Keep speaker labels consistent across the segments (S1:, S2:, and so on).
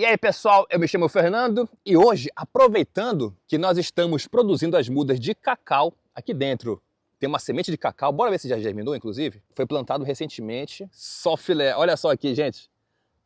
S1: E aí pessoal, eu me chamo Fernando e hoje, aproveitando que nós estamos produzindo as mudas de cacau, aqui dentro tem uma semente de cacau, bora ver se já germinou inclusive, foi plantado recentemente, só filé, olha só aqui gente,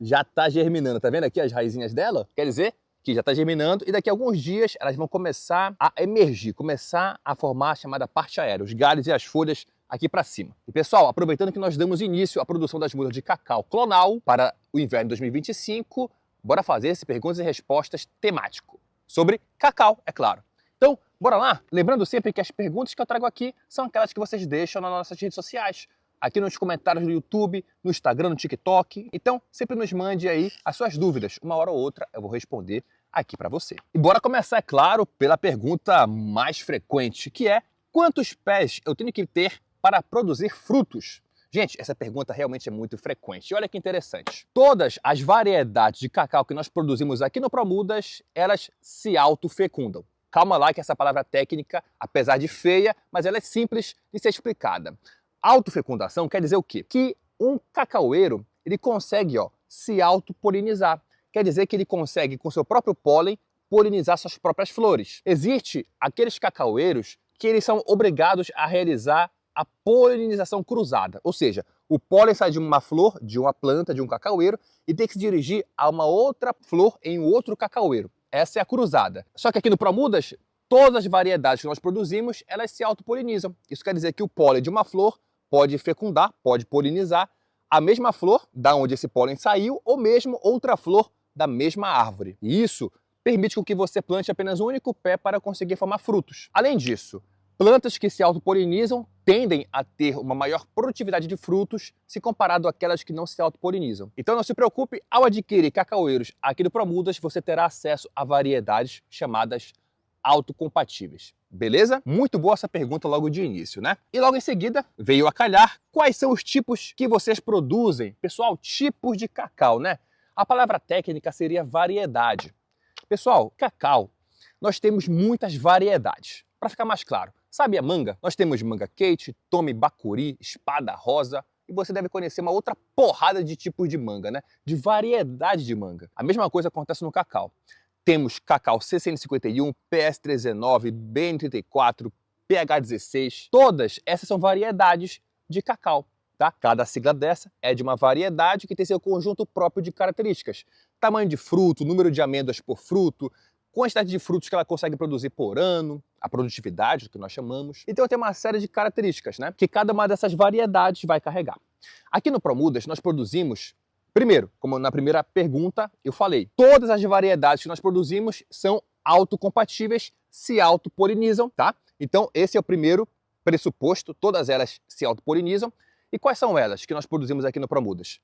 S1: já está germinando, tá vendo aqui as raizinhas dela? Quer dizer que já está germinando e daqui a alguns dias elas vão começar a emergir, começar a formar a chamada parte aérea, os galhos e as folhas aqui para cima. E pessoal, aproveitando que nós damos início à produção das mudas de cacau clonal para o inverno 2025, bora fazer esse perguntas e respostas temático, sobre cacau, é claro. Então, bora lá? Lembrando sempre que as perguntas que eu trago aqui são aquelas que vocês deixam nas nossas redes sociais, aqui nos comentários do YouTube, no Instagram, no TikTok. Então, sempre nos mande aí as suas dúvidas. Uma hora ou outra eu vou responder aqui para você. E bora começar, é claro, pela pergunta mais frequente, que é: quantos pés eu tenho que ter para produzir frutos? Gente, essa pergunta realmente é muito frequente. E olha que interessante. Todas as variedades de cacau que nós produzimos aqui no Promudas, elas se autofecundam. Calma lá que essa palavra técnica, apesar de feia, mas ela é simples de ser explicada. Autofecundação quer dizer o quê? Que um cacaueiro, ele consegue se autopolinizar. Quer dizer que ele consegue, com seu próprio pólen, polinizar suas próprias flores. Existe aqueles cacaueiros que eles são obrigados a realizar a polinização cruzada, ou seja, o pólen sai de uma flor, de uma planta, de um cacaueiro e tem que se dirigir a uma outra flor em outro cacaueiro. Essa é a cruzada. Só que aqui no Promudas, todas as variedades que nós produzimos, elas se autopolinizam. Isso quer dizer que o pólen de uma flor pode fecundar, pode polinizar a mesma flor da onde esse pólen saiu ou mesmo outra flor da mesma árvore. E isso permite com que você plante apenas um único pé para conseguir formar frutos. Além disso, plantas que se autopolinizam tendem a ter uma maior produtividade de frutos se comparado àquelas que não se autopolinizam. Então não se preocupe, ao adquirir cacaueiros aqui do Promudas, você terá acesso a variedades chamadas autocompatíveis. Beleza? Muito boa essa pergunta logo de início, né? E logo em seguida veio a calhar quais são os tipos que vocês produzem. Pessoal, tipos de cacau, né? A palavra técnica seria variedade. Pessoal, cacau, nós temos muitas variedades. Para ficar mais claro, sabe a manga? Nós temos manga Kate, tome bacuri, espada rosa, e você deve conhecer uma outra porrada de tipos de manga, né? De variedade de manga. A mesma coisa acontece no cacau. Temos cacau C151, PS319, BN34, PH16. Todas essas são variedades de cacau, tá? Cada sigla dessa é de uma variedade que tem seu conjunto próprio de características. Tamanho de fruto, número de amêndoas por fruto, quantidade de frutos que ela consegue produzir por ano, a produtividade, que nós chamamos. Então tem uma série de características, né, que cada uma dessas variedades vai carregar. Aqui no Promudas nós produzimos, primeiro, como na primeira pergunta eu falei, todas as variedades que nós produzimos são autocompatíveis, se autopolinizam, tá? Então esse é o primeiro pressuposto, todas elas se autopolinizam. E quais são elas que nós produzimos aqui no Promudas?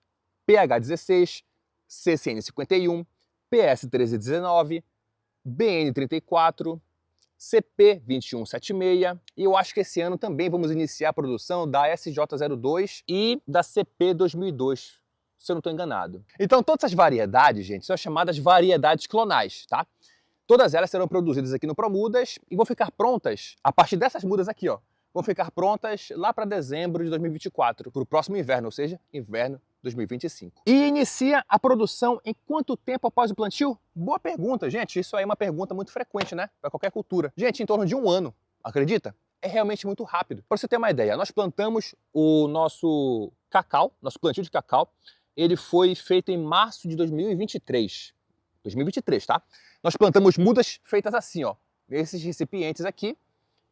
S1: PH16, CCN51, PS1319, BN34, CP2176 e eu acho que esse ano também vamos iniciar a produção da SJ02 e da CP2002, se eu não estou enganado. Então todas essas variedades, gente, são chamadas variedades clonais, tá? Todas elas serão produzidas aqui no Promudas e vão ficar prontas, a partir dessas mudas aqui, vão ficar prontas lá para dezembro de 2024, para o próximo inverno, ou seja, inverno 2025. E inicia a produção em quanto tempo após o plantio? Boa pergunta, gente. Isso aí é uma pergunta muito frequente, né? Para qualquer cultura. Gente, em torno de um ano. Acredita? É realmente muito rápido. Para você ter uma ideia, nós plantamos o nosso cacau, nosso plantio de cacau, ele foi feito em março de 2023. 2023, tá? Nós plantamos mudas feitas assim, nesses recipientes aqui,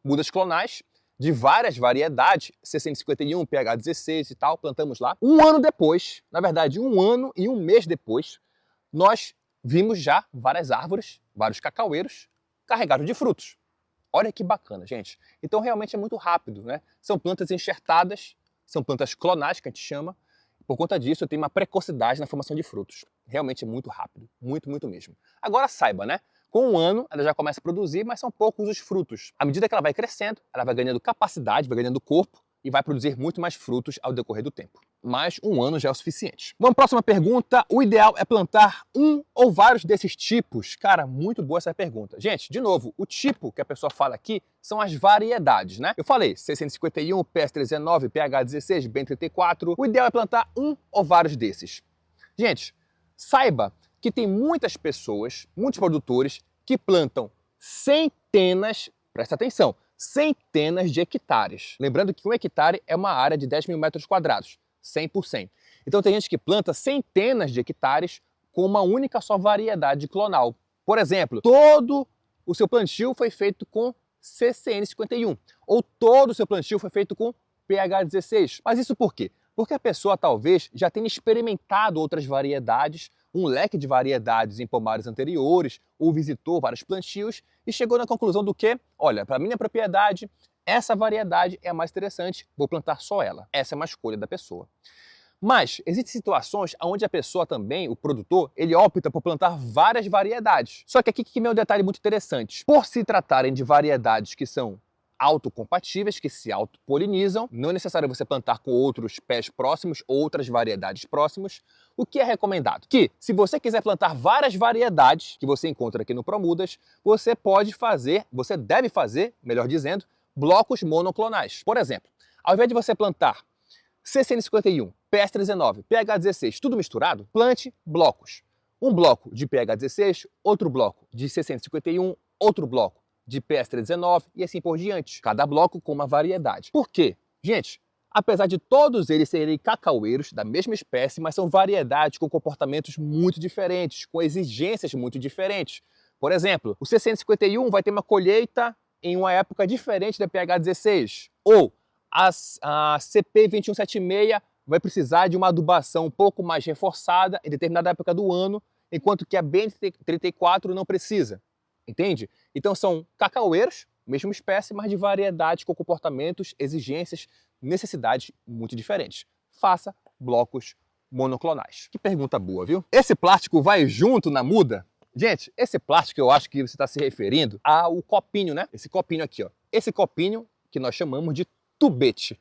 S1: mudas clonais, de várias variedades, C151, PH16 e tal, plantamos lá. Um ano depois, na verdade, um ano e um mês depois, nós vimos já várias árvores, vários cacaueiros carregados de frutos. Olha que bacana, gente. Então realmente é muito rápido, né? São plantas enxertadas, são plantas clonais que a gente chama. Por conta disso, eu tenho uma precocidade na formação de frutos. Realmente é muito rápido, muito, muito mesmo. Agora saiba, né? Com um ano, ela já começa a produzir, mas são poucos os frutos. À medida que ela vai crescendo, ela vai ganhando capacidade, vai ganhando corpo e vai produzir muito mais frutos ao decorrer do tempo. Mas um ano já é o suficiente. Vamos para a próxima pergunta. O ideal é plantar um ou vários desses tipos? Cara, muito boa essa pergunta. Gente, de novo, o tipo que a pessoa fala aqui são as variedades, né? Eu falei C151, PS319, PH16, BN34. O ideal é plantar um ou vários desses. Gente, saiba que tem muitas pessoas, muitos produtores, que plantam centenas, presta atenção, centenas de hectares. Lembrando que um hectare é uma área de 10 mil metros quadrados, 100%. Então tem gente que planta centenas de hectares com uma única só variedade clonal. Por exemplo, todo o seu plantio foi feito com CCN51, ou todo o seu plantio foi feito com PH16. Mas isso por quê? Porque a pessoa talvez já tenha experimentado outras variedades, um leque de variedades em pomares anteriores, ou visitou vários plantios e chegou na conclusão do que, olha, para minha propriedade, essa variedade é a mais interessante, vou plantar só ela. Essa é uma escolha da pessoa. Mas existem situações onde a pessoa também, o produtor, ele opta por plantar várias variedades. Só que aqui que é um detalhe muito interessante. Por se tratarem de variedades que são autocompatíveis, que se autopolinizam, não é necessário você plantar com outros pés próximos, outras variedades próximas. O que é recomendado? Que, se você quiser plantar várias variedades que você encontra aqui no Promudas, você deve fazer, melhor dizendo, blocos monoclonais. Por exemplo, ao invés de você plantar CCN51, PS19, PH16, tudo misturado, plante blocos. Um bloco de PH16, outro bloco de CCN51, outro bloco de PS19 e assim por diante. Cada bloco com uma variedade. Por quê? Gente, apesar de todos eles serem cacaueiros da mesma espécie, mas são variedades com comportamentos muito diferentes, com exigências muito diferentes. Por exemplo, o CCN51 vai ter uma colheita em uma época diferente da PH16. Ou a CP2176 vai precisar de uma adubação um pouco mais reforçada em determinada época do ano, enquanto que a BN34 não precisa. Entende? Então são cacaueiros, mesma espécie, mas de variedades com comportamentos, exigências, necessidades muito diferentes. Faça blocos monoclonais. Que pergunta boa, viu? Esse plástico vai junto na muda? Gente, esse plástico eu acho que você está se referindo ao copinho, né? Esse copinho aqui, ó. Esse copinho que nós chamamos de tubete.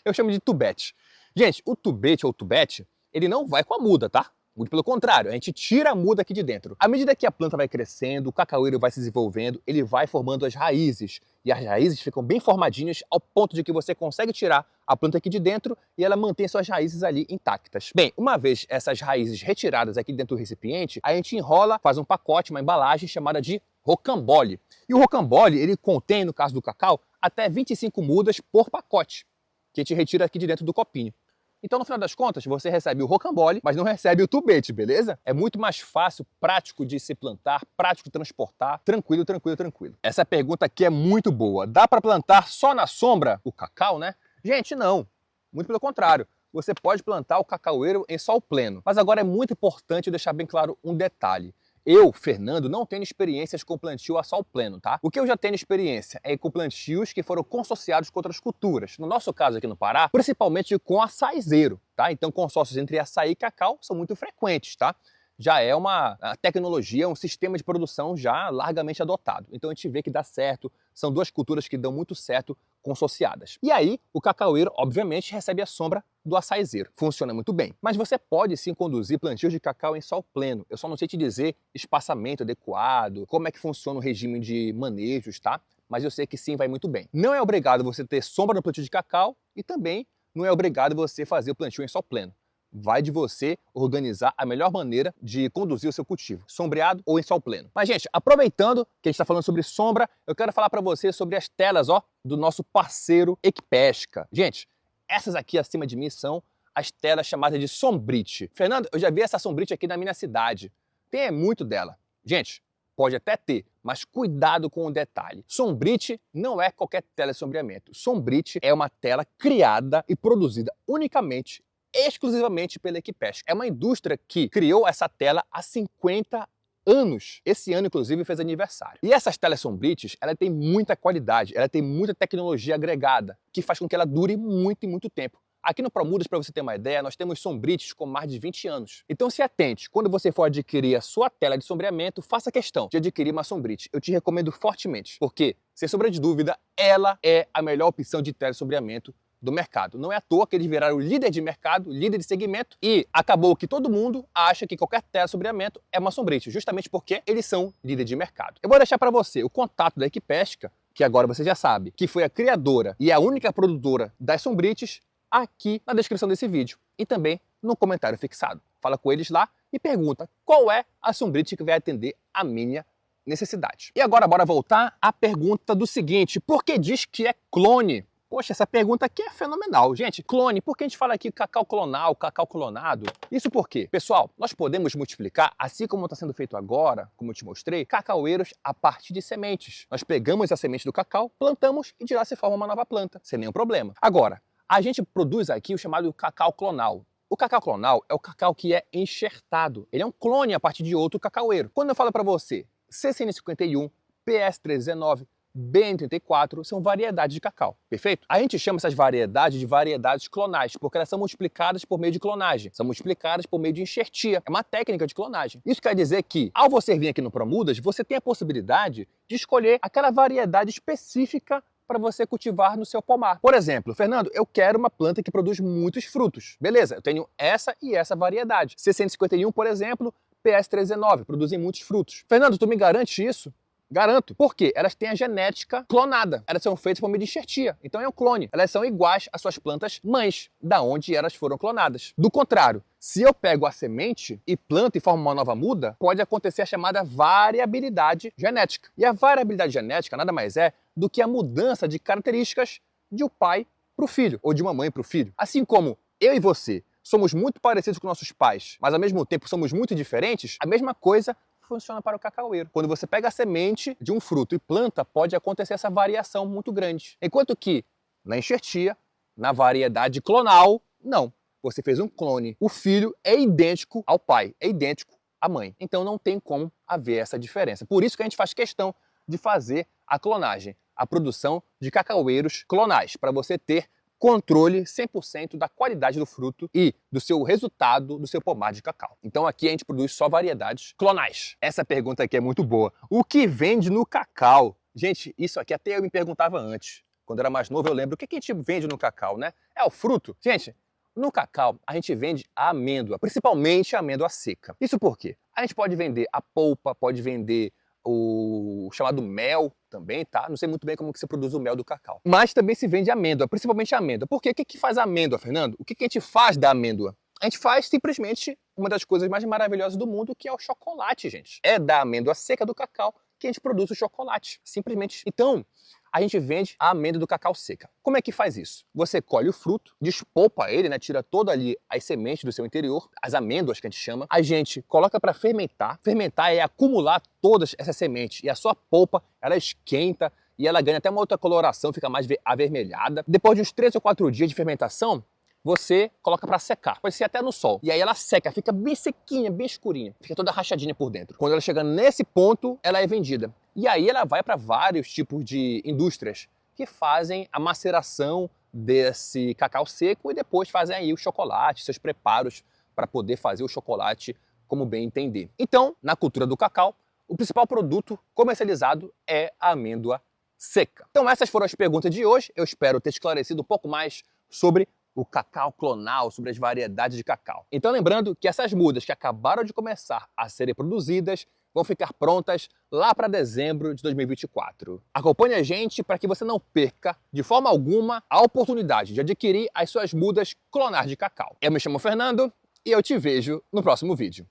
S1: Eu chamo de tubete. Gente, o tubete ou tubete, ele não vai com a muda, tá? Muito pelo contrário, a gente tira a muda aqui de dentro. À medida que a planta vai crescendo, o cacaueiro vai se desenvolvendo, ele vai formando as raízes. E as raízes ficam bem formadinhas ao ponto de que você consegue tirar a planta aqui de dentro e ela mantém suas raízes ali intactas. Bem, uma vez essas raízes retiradas aqui dentro do recipiente, a gente enrola, faz um pacote, uma embalagem chamada de rocambole. E o rocambole, ele contém, no caso do cacau, até 25 mudas por pacote, que a gente retira aqui de dentro do copinho. Então, no final das contas, você recebe o rocambole, mas não recebe o tubete, beleza? É muito mais fácil, prático de se plantar, prático de transportar, tranquilo, tranquilo, tranquilo. Essa pergunta aqui é muito boa. Dá para plantar só na sombra o cacau, né? Gente, não. Muito pelo contrário. Você pode plantar o cacaueiro em sol pleno. Mas agora é muito importante deixar bem claro um detalhe. Eu, Fernando, não tenho experiências com plantio a sol pleno, tá? O que eu já tenho experiência é com plantios que foram consociados com outras culturas. No nosso caso aqui no Pará, principalmente com açaizeiro, tá? Então consórcios entre açaí e cacau são muito frequentes, tá? Já é uma tecnologia, um sistema de produção já largamente adotado. Então a gente vê que dá certo, são duas culturas que dão muito certo consociadas. E aí o cacaueiro, obviamente, recebe a sombra do açaizeiro. Funciona muito bem. Mas você pode sim conduzir plantios de cacau em sol pleno. Eu só não sei te dizer espaçamento adequado, como é que funciona o regime de manejos, tá? Mas eu sei que sim, vai muito bem. Não é obrigado você ter sombra no plantio de cacau e também não é obrigado você fazer o plantio em sol pleno. Vai de você organizar a melhor maneira de conduzir o seu cultivo, sombreado ou em sol pleno. Mas, gente, aproveitando que a gente está falando sobre sombra, eu quero falar para você sobre as telas, ó, do nosso parceiro Equipesca. Gente, essas aqui acima de mim são as telas chamadas de Sombrite. Fernando, eu já vi essa Sombrite aqui na minha cidade. Tem muito dela. Gente, pode até ter, mas cuidado com o detalhe. Sombrite não é qualquer tela de sombreamento. Sombrite é uma tela criada e produzida unicamente exclusivamente pela Equipesca. É uma indústria que criou essa tela há 50 anos. Esse ano, inclusive, fez aniversário. E essas telas Sombrites, ela tem muita qualidade, ela tem muita tecnologia agregada, que faz com que ela dure muito e muito tempo. Aqui no Promudas, para você ter uma ideia, nós temos Sombrites com mais de 20 anos. Então se atente, quando você for adquirir a sua tela de sombreamento, faça questão de adquirir uma Sombrite. Eu te recomendo fortemente, porque, sem sombra de dúvida, ela é a melhor opção de tela de sombreamento do mercado. Não é à toa que eles viraram o líder de mercado, líder de segmento, e acabou que todo mundo acha que qualquer tela de sombreamento é uma Sombrite, justamente porque eles são líder de mercado. Eu vou deixar para você o contato da Equipesca, que agora você já sabe, que foi a criadora e a única produtora das Sombrites, aqui na descrição desse vídeo e também no comentário fixado. fala com eles lá e pergunta qual é a sombrite que vai atender a minha necessidade. E agora bora voltar à pergunta do seguinte, por que diz que é clone? Poxa, essa pergunta aqui é fenomenal. Gente, clone, por que a gente fala aqui cacau clonal, cacau clonado? Isso por quê? Pessoal, nós podemos multiplicar, assim como está sendo feito agora, como eu te mostrei, cacaueiros a partir de sementes. Nós pegamos a semente do cacau, plantamos e de lá se forma uma nova planta, sem nenhum problema. Agora, a gente produz aqui o chamado cacau clonal. O cacau clonal é o cacau que é enxertado. Ele é um clone a partir de outro cacaueiro. Quando eu falo para você, CCN51, PS319, BN34 são variedades de cacau, perfeito? A gente chama essas variedades de variedades clonais, porque elas são multiplicadas por meio de clonagem, são multiplicadas por meio de enxertia, é uma técnica de clonagem. Isso quer dizer que, ao você vir aqui no Promudas, você tem a possibilidade de escolher aquela variedade específica para você cultivar no seu pomar. Por exemplo, Fernando, eu quero uma planta que produz muitos frutos. Beleza, eu tenho essa e essa variedade. C151, por exemplo, PS319, produzem muitos frutos. Fernando, tu me garante isso? Garanto. Por quê? Elas têm a genética clonada. Elas são feitas por meio de enxertia. Então é um clone. Elas são iguais às suas plantas mães, da onde elas foram clonadas. Do contrário, se eu pego a semente e planto e formo uma nova muda, pode acontecer a chamada variabilidade genética. E a variabilidade genética nada mais é do que a mudança de características de um pai para o filho, ou de uma mãe para o filho. Assim como eu e você somos muito parecidos com nossos pais, mas ao mesmo tempo somos muito diferentes, a mesma coisa funciona para o cacaueiro. Quando você pega a semente de um fruto e planta, pode acontecer essa variação muito grande. Enquanto que na enxertia, na variedade clonal, não. Você fez um clone. O filho é idêntico ao pai, é idêntico à mãe. Então não tem como haver essa diferença. Por isso que a gente faz questão de fazer a clonagem, a produção de cacaueiros clonais, para você ter controle 100% da qualidade do fruto e do seu resultado do seu pomar de cacau. Então aqui a gente produz só variedades clonais. Essa pergunta aqui é muito boa. O que vende no cacau? Gente, isso aqui até eu me perguntava antes. Quando eu era mais novo eu lembro, o que a gente vende no cacau, né? É o fruto. Gente, no cacau a gente vende a amêndoa, principalmente a amêndoa seca. Isso por quê? A gente pode vender a polpa, pode vender o chamado mel também, tá? Não sei muito bem como que se produz o mel do cacau. Mas também se vende amêndoa, principalmente a amêndoa. Por quê? O que faz a amêndoa, Fernando? O que a gente faz da amêndoa? A gente faz simplesmente uma das coisas mais maravilhosas do mundo, que é o chocolate, gente. É da amêndoa seca do cacau que a gente produz o chocolate, simplesmente. Então, a gente vende a amêndoa do cacau seca. Como é que faz isso? Você colhe o fruto, despolpa ele, né? Tira toda ali as sementes do seu interior, as amêndoas que a gente chama. A gente coloca para fermentar. Fermentar é acumular todas essas sementes e a sua polpa, ela esquenta e ela ganha até uma outra coloração, fica mais avermelhada. Depois de uns 3 ou 4 dias de fermentação, você coloca para secar, pode ser até no sol. E aí ela seca, fica bem sequinha, bem escurinha, fica toda rachadinha por dentro. Quando ela chega nesse ponto, ela é vendida. E aí ela vai para vários tipos de indústrias que fazem a maceração desse cacau seco e depois fazem aí o chocolate, seus preparos para poder fazer o chocolate como bem entender. Então, na cultura do cacau, o principal produto comercializado é a amêndoa seca. Então essas foram as perguntas de hoje. Eu espero ter esclarecido um pouco mais sobre o cacau clonal, sobre as variedades de cacau. Então lembrando que essas mudas que acabaram de começar a serem produzidas vão ficar prontas lá para dezembro de 2024. Acompanhe a gente para que você não perca de forma alguma a oportunidade de adquirir as suas mudas clonar de cacau. Eu me chamo Fernando e eu te vejo no próximo vídeo.